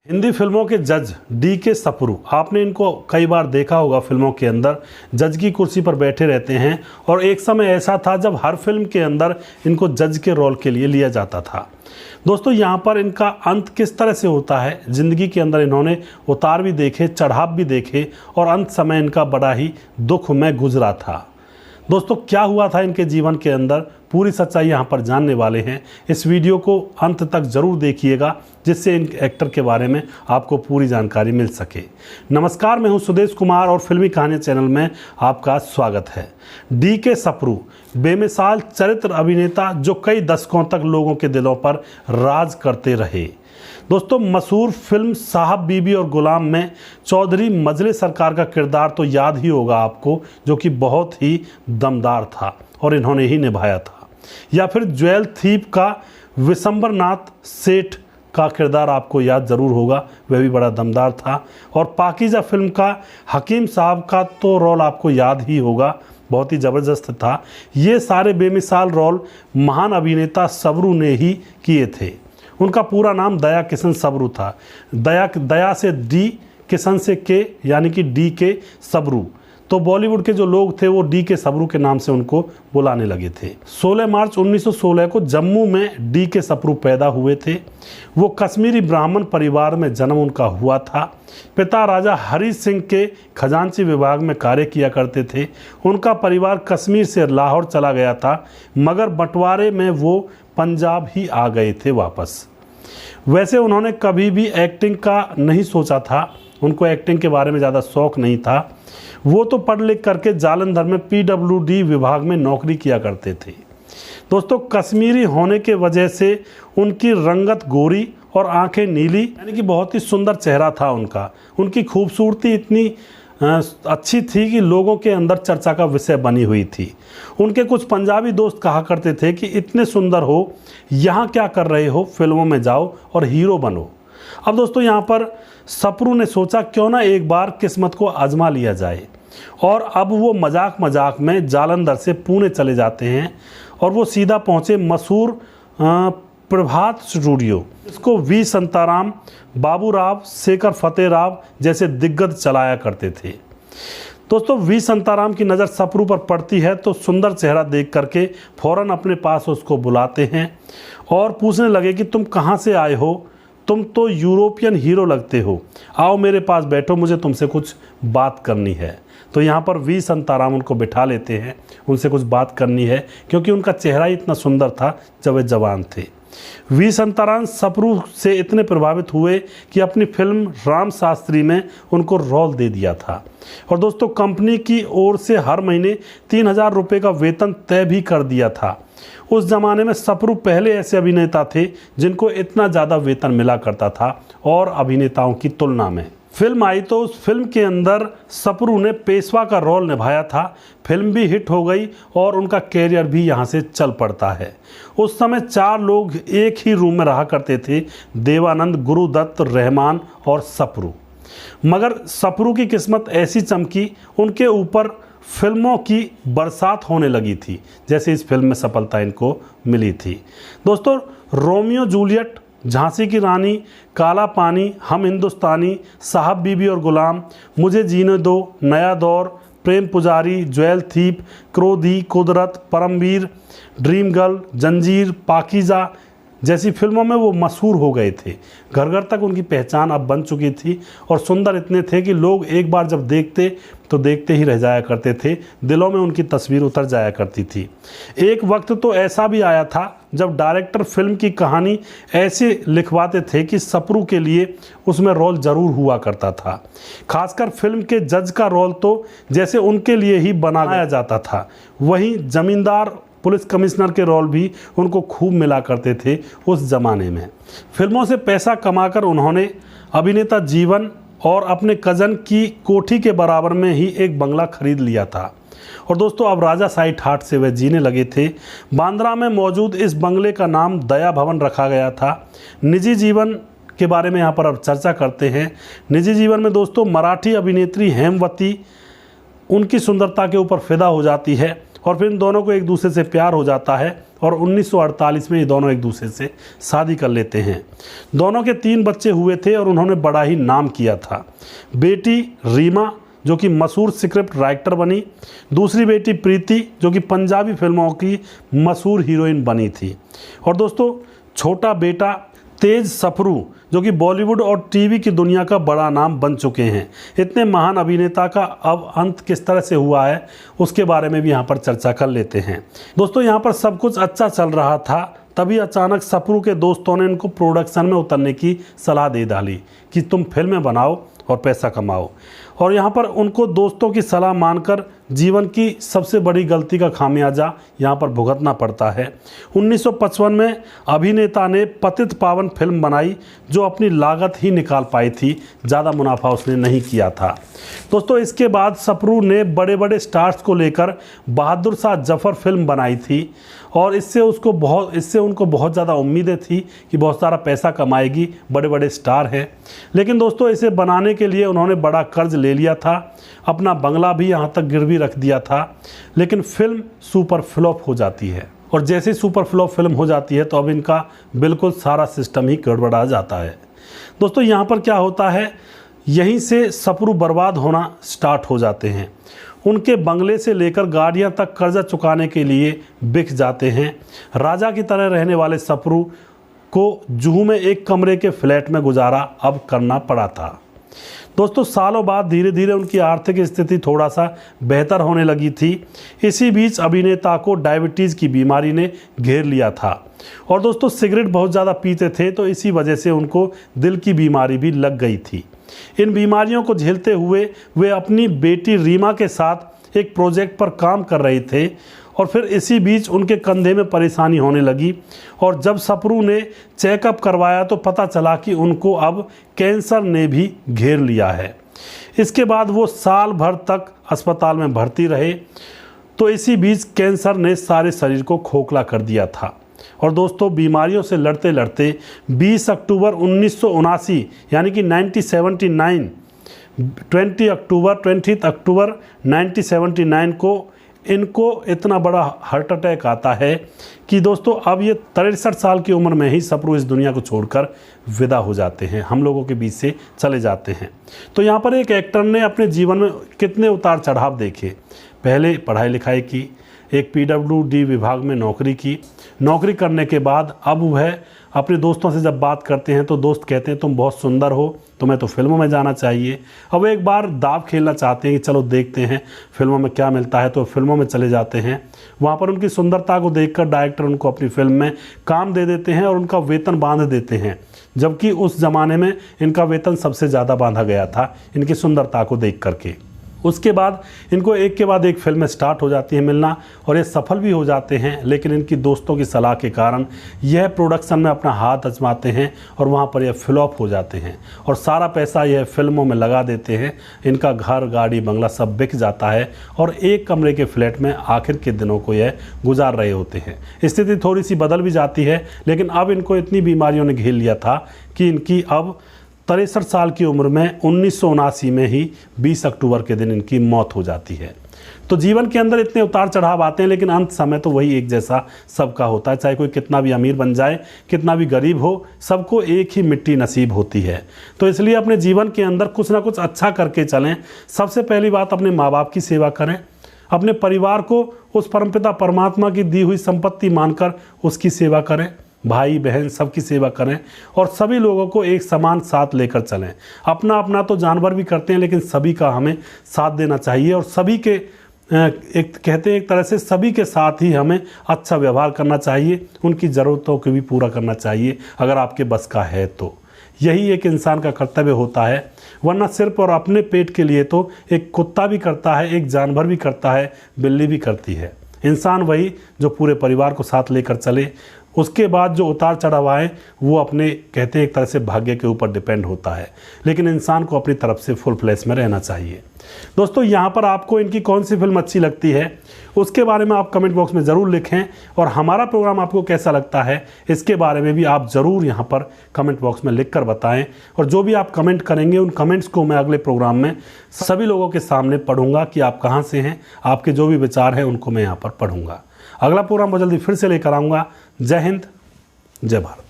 हिंदी फिल्मों के जज डी.के. सप्रू, आपने इनको कई बार देखा होगा फिल्मों के अंदर जज की कुर्सी पर बैठे रहते हैं। और एक समय ऐसा था जब हर फिल्म के अंदर इनको जज के रोल के लिए लिया जाता था। दोस्तों, यहाँ पर इनका अंत किस तरह से होता है, ज़िंदगी के अंदर इन्होंने उतार भी देखे, चढ़ाव भी देखे और अंत समय इनका बड़ा ही दुख में गुजरा था। दोस्तों, क्या हुआ था इनके जीवन के अंदर, पूरी सच्चाई यहाँ पर जानने वाले हैं। इस वीडियो को अंत तक ज़रूर देखिएगा, जिससे इन एक्टर के बारे में आपको पूरी जानकारी मिल सके। नमस्कार, मैं हूँ सुदेश कुमार और फिल्मी कहानी चैनल में आपका स्वागत है। डी.के. सप्रू बेमिसाल चरित्र अभिनेता जो कई दशकों तक लोगों के दिलों पर राज करते रहे। दोस्तों, मशहूर फिल्म साहब बीबी और गुलाम में चौधरी मजले सरकार का किरदार तो याद ही होगा आपको, जो कि बहुत ही दमदार था और इन्होंने ही निभाया था। या फिर ज्वेल थीप का विशंबर नाथ सेठ का किरदार आपको याद ज़रूर होगा, वह भी बड़ा दमदार था। और पाकीज़ा फिल्म का हकीम साहब का तो रोल आपको याद ही होगा, बहुत ही ज़बरदस्त था। ये सारे बेमिसाल रोल महान अभिनेता सब्रू ने ही किए थे। उनका पूरा नाम दया किशन सब्रू था। दया से डी, किशन से के, यानी कि डी.के. सब्रू। तो बॉलीवुड के जो लोग थे वो डी.के. सब्रू के नाम से उनको बुलाने लगे थे। 16 मार्च 1916 को जम्मू में डी.के. सप्रू पैदा हुए थे। वो कश्मीरी ब्राह्मण परिवार में जन्म उनका हुआ था। पिता राजा हरी सिंह के खजांची विभाग में कार्य किया करते थे। उनका परिवार कश्मीर से लाहौर चला गया था, मगर बंटवारे में वो पंजाब ही आ गए थे वापस। वैसे उन्होंने कभी भी एक्टिंग का नहीं सोचा था, उनको एक्टिंग के बारे में ज़्यादा शौक नहीं था। वो तो पढ़ लिख करके जालंधर में PWD विभाग में नौकरी किया करते थे। दोस्तों, कश्मीरी होने के वजह से उनकी रंगत गोरी और आंखें नीली, यानी कि बहुत ही सुंदर चेहरा था उनका। उनकी खूबसूरती इतनी अच्छी थी कि लोगों के अंदर चर्चा का विषय बनी हुई थी। उनके कुछ पंजाबी दोस्त कहा करते थे कि इतने सुंदर हो, यहाँ क्या कर रहे हो, फिल्मों में जाओ और हीरो बनो। अब दोस्तों, यहाँ पर सप्रू ने सोचा क्यों ना एक बार किस्मत को आजमा लिया जाए। और अब वो मजाक मजाक में जालंधर से पुणे चले जाते हैं और वो सीधा पहुँचे मशहूर प्रभात स्टूडियो। इसको वी संताराम, बाबू राव, शेखर फतेह राव जैसे दिग्गज चलाया करते थे। दोस्तों, वी संताराम की नज़र सप्रू पर पड़ती है तो सुंदर चेहरा देख करके फ़ौरन अपने पास उसको बुलाते हैं और पूछने लगे कि तुम कहाँ से आए हो, तुम तो यूरोपियन हीरो लगते हो, आओ मेरे पास बैठो, मुझे तुमसे कुछ बात करनी है। तो यहाँ पर वी संताराम उनको बिठा लेते हैं, उनसे कुछ बात करनी है, क्योंकि उनका चेहरा ही इतना सुंदर था जब वे जवान थे। वी संताराम सप्रू से इतने प्रभावित हुए कि अपनी फिल्म राम शास्त्री में उनको रोल दे दिया था। और दोस्तों, कंपनी की ओर से हर महीने 3000 रुपये का वेतन तय भी कर दिया था। उस ज़माने में सप्रू पहले ऐसे अभिनेता थे जिनको इतना ज़्यादा वेतन मिला करता था और अभिनेताओं की तुलना में। फिल्म आई तो उस फिल्म के अंदर सप्रू ने पेशवा का रोल निभाया था। फिल्म भी हिट हो गई और उनका कैरियर भी यहाँ से चल पड़ता है। उस समय 4 लोग एक ही रूम में रहा करते थे, देवानंद, गुरुदत्त, रहमान और सप्रू। मगर सप्रू की किस्मत ऐसी चमकी, उनके ऊपर फिल्मों की बरसात होने लगी थी, जैसे इस फिल्म में सफलता इनको मिली थी। दोस्तों, रोमियो जूलियट, झांसी की रानी, काला पानी, हम हिंदुस्तानी, साहब बीबी और गुलाम, मुझे जीने दो, नया दौर, प्रेम पुजारी, ज्वेल थीप, क्रोधी, कुदरत, परमवीर, ड्रीम गर्ल, जंजीर, पाकीज़ा जैसी फिल्मों में वो मशहूर हो गए थे। घर घर तक उनकी पहचान अब बन चुकी थी और सुंदर इतने थे कि लोग एक बार जब देखते तो देखते ही रह जाया करते थे, दिलों में उनकी तस्वीर उतर जाया करती थी। एक वक्त तो ऐसा भी आया था जब डायरेक्टर फिल्म की कहानी ऐसे लिखवाते थे कि सप्रू के लिए उसमें रोल ज़रूर हुआ करता था। खासकर फिल्म के जज का रोल तो जैसे उनके लिए ही बनाया जाता था। वहीं जमींदार, पुलिस कमिश्नर के रोल भी उनको खूब मिला करते थे उस ज़माने में। फिल्मों से पैसा कमाकर उन्होंने अभिनेता जीवन और अपने कज़न की कोठी के बराबर में ही एक बंगला खरीद लिया था। और दोस्तों, अब राजा साई ठाट से वह जीने लगे थे। बांद्रा में मौजूद इस बंगले का नाम दया भवन रखा गया था। निजी जीवन के बारे में यहाँ पर अब चर्चा करते हैं। निजी जीवन में दोस्तों, मराठी अभिनेत्री हेमवती उनकी सुंदरता के ऊपर फिदा हो जाती है और फिर इन दोनों को एक दूसरे से प्यार हो जाता है और 1948 में ये दोनों एक दूसरे से शादी कर लेते हैं। दोनों के 3 बच्चे हुए थे और उन्होंने बड़ा ही नाम किया था। बेटी रीमा जो कि मशहूर स्क्रिप्ट राइटर बनी, दूसरी बेटी प्रीति जो कि पंजाबी फिल्मों की मशहूर हीरोइन बनी थी, और दोस्तों छोटा बेटा तेज सफरू जो कि बॉलीवुड और टीवी की दुनिया का बड़ा नाम बन चुके हैं। इतने महान अभिनेता का अब अंत किस तरह से हुआ है उसके बारे में भी यहाँ पर चर्चा कर लेते हैं। दोस्तों यहाँ पर सब कुछ अच्छा चल रहा था, तभी अचानक सफरू के दोस्तों ने इनको प्रोडक्शन में उतरने की सलाह दे डाली कि तुम फिल्में बनाओ और पैसा कमाओ, और यहाँ पर उनको दोस्तों की सलाह मानकर जीवन की सबसे बड़ी गलती का खामियाजा यहाँ पर भुगतना पड़ता है। 1955 में अभिनेता ने पतित पावन फिल्म बनाई जो अपनी लागत ही निकाल पाई थी, ज़्यादा मुनाफा उसने नहीं किया था। दोस्तों इसके बाद सफरू ने बड़े बड़े स्टार्स को लेकर बहादुर शाह जफर फिल्म बनाई थी, और इससे उनको बहुत ज़्यादा उम्मीदें थी कि बहुत सारा पैसा कमाएगी, बड़े बड़े स्टार हैं। लेकिन दोस्तों इसे बनाने के लिए उन्होंने बड़ा कर्ज ले लिया था, अपना बंगला भी यहाँ तक गिरवी रख दिया था। लेकिन फिल्म सुपर फ्लॉप हो जाती है, और जैसे ही सुपर फ्लॉप फिल्म हो जाती है तो अब इनका बिल्कुल सारा सिस्टम ही गड़बड़ा जाता है। दोस्तों यहाँ पर क्या होता है, यहीं से सफरू बर्बाद होना स्टार्ट हो जाते हैं। उनके बंगले से लेकर गाड़ियां तक कर्जा चुकाने के लिए बिक जाते हैं। राजा की तरह रहने वाले सफरू को जुहू में एक कमरे के फ्लैट में गुजारा अब करना पड़ा था। दोस्तों सालों बाद धीरे धीरे उनकी आर्थिक स्थिति थोड़ा सा बेहतर होने लगी थी। इसी बीच अभिनेता को डायबिटीज़ की बीमारी ने घेर लिया था, और दोस्तों सिगरेट बहुत ज़्यादा पीते थे, तो इसी वजह से उनको दिल की बीमारी भी लग गई थी। इन बीमारियों को झेलते हुए वे अपनी बेटी रीमा के साथ एक प्रोजेक्ट पर काम कर रहे थे, और फिर इसी बीच उनके कंधे में परेशानी होने लगी, और जब सफरू ने चेकअप करवाया तो पता चला कि उनको अब कैंसर ने भी घेर लिया है। इसके बाद वो साल भर तक अस्पताल में भर्ती रहे, तो इसी बीच कैंसर ने सारे शरीर को खोखला कर दिया था। और दोस्तों बीमारियों से लड़ते लड़ते 20 अक्टूबर 1979 यानी कि 1979 20 अक्टूबर 1979 को इनको इतना बड़ा हार्ट अटैक आता है कि दोस्तों अब ये 63 साल की उम्र में ही सफरू इस दुनिया को छोड़कर विदा हो जाते हैं, हम लोगों के बीच से चले जाते हैं। तो यहाँ पर एक एक्टर ने अपने जीवन में कितने उतार चढ़ाव देखे। पहले पढ़ाई लिखाई की, एक PWD विभाग में नौकरी की, नौकरी करने के बाद अब वह अपने दोस्तों से जब बात करते हैं तो दोस्त कहते हैं तुम बहुत सुंदर हो, तुम्हें तो फिल्मों में जाना चाहिए। अब एक बार दाव खेलना चाहते हैं कि चलो देखते हैं फिल्मों में क्या मिलता है, तो फिल्मों में चले जाते हैं। वहाँ पर उनकी सुंदरता को देखकर डायरेक्टर उनको अपनी फिल्म में काम दे देते हैं और उनका वेतन बांध देते हैं, जबकि उस ज़माने में इनका वेतन सबसे ज़्यादा बांधा गया था इनकी सुंदरता को देख करके। उसके बाद इनको एक के बाद एक फिल्में स्टार्ट हो जाती हैं मिलना, और ये सफल भी हो जाते हैं। लेकिन इनकी दोस्तों की सलाह के कारण यह प्रोडक्शन में अपना हाथ आजमाते हैं और वहाँ पर यह फ्लॉप हो जाते हैं, और सारा पैसा यह फिल्मों में लगा देते हैं। इनका घर गाड़ी बंगला सब बिक जाता है, और एक कमरे के फ्लैट में आखिर के दिनों को यह गुजार रहे होते हैं। स्थिति थोड़ी सी बदल भी जाती है, लेकिन अब इनको इतनी बीमारियों ने घेर लिया था कि इनकी अब 63 साल की उम्र में 1979 में ही 20 अक्टूबर के दिन इनकी मौत हो जाती है। तो जीवन के अंदर इतने उतार चढ़ाव आते हैं, लेकिन अंत समय तो वही एक जैसा सबका होता है। चाहे कोई कितना भी अमीर बन जाए, कितना भी गरीब हो, सबको एक ही मिट्टी नसीब होती है। तो इसलिए अपने जीवन के अंदर कुछ ना कुछ अच्छा करके चलें। सबसे पहली बात अपने माँ बाप की सेवा करें, अपने परिवार को उस परमपिता परमात्मा की दी हुई संपत्ति मानकर उसकी सेवा करें, भाई बहन सबकी सेवा करें, और सभी लोगों को एक समान साथ लेकर चलें। अपना अपना तो जानवर भी करते हैं, लेकिन सभी का हमें साथ देना चाहिए, और सभी के कहते हैं एक तरह से सभी के साथ ही हमें अच्छा व्यवहार करना चाहिए, उनकी ज़रूरतों को भी पूरा करना चाहिए अगर आपके बस का है तो। यही एक इंसान का कर्तव्य होता है, वरना सिर्फ और अपने पेट के लिए तो एक कुत्ता भी करता है, एक जानवर भी करता है, बिल्ली भी करती है। इंसान वही जो पूरे परिवार को साथ लेकर चले। उसके बाद जो उतार चढ़ाव आए वो अपने कहते हैं एक तरह से भाग्य के ऊपर डिपेंड होता है, लेकिन इंसान को अपनी तरफ से फुल फ्लैश में रहना चाहिए। दोस्तों यहाँ पर आपको इनकी कौन सी फिल्म अच्छी लगती है उसके बारे में आप कमेंट बॉक्स में ज़रूर लिखें, और हमारा प्रोग्राम आपको कैसा लगता है इसके बारे में भी आप ज़रूर यहाँ पर कमेंट बॉक्स में लिख कर बताएं। और जो भी आप कमेंट करेंगे उन कमेंट्स को मैं अगले प्रोग्राम में सभी लोगों के सामने पढ़ूंगा कि आप कहाँ से हैं, आपके जो भी विचार हैं उनको मैं यहाँ पर पढ़ूंगा। अगला प्रोग्राम बहुत जल्दी फिर से लेकर आऊँगा। जय हिंद, जय भारत।